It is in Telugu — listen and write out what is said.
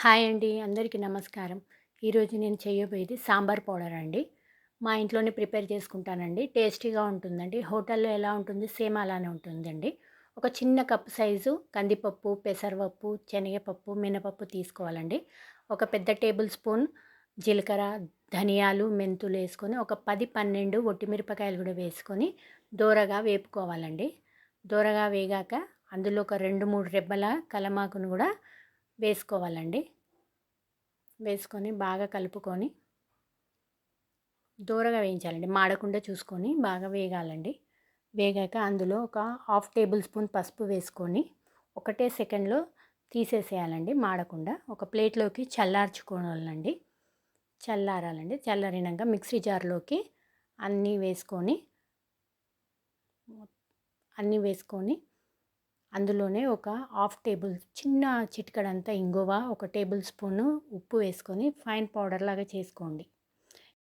హాయ్ అండి. అందరికీ నమస్కారం. ఈరోజు నేను చేయబోయేది సాంబార్ పౌడర్ అండి. మా ఇంట్లోనే ప్రిపేర్ చేసుకుంటానండి. టేస్టీగా ఉంటుందండి. హోటల్‌లో ఎలా ఉంటుంది సేమ్ అలానే ఉంటుందండి. ఒక చిన్న కప్ సైజు కందిపప్పు, పెసరపప్పు, శనగపప్పు, మినపప్పు తీసుకోవాలండి. ఒక పెద్ద టేబుల్ స్పూన్ జీలకర్ర, ధనియాలు, మెంతులేసుకొని ఒక 10, 12 ఒట్టిమిరపకాయలు కూడా వేసుకొని దోరగా వేపుకోవాలండి. దోరగా వేగాక అందులో ఒక 2, 3 రెబ్బల కలమాకును కూడా వేసుకోవాలండి. వేసుకొని బాగా కలుపుకొని దోరగా వేయించాలండి. మాడకుండా చూసుకొని బాగా వేగాలండి. వేగాక అందులో ఒక హాఫ్ టేబుల్ స్పూన్ పసుపు వేసుకొని ఒకటే సెకండ్‌లో తీసేసేయాలండి మాడకుండా. ఒక ప్లేట్‌లోకి చల్లార్చుకోవాలండి. చల్లారాలండి. చల్లారినంక మిక్సీ జార్‌లోకి అన్నీ వేసుకొని అన్నీ వేసుకొని అందులోనే ఒక హాఫ్ టేబుల్ చిటికెడంతా ఇంగువ, ఒక టేబుల్ స్పూను ఉప్పు వేసుకొని ఫైన్ పౌడర్ లాగా చేసుకోండి.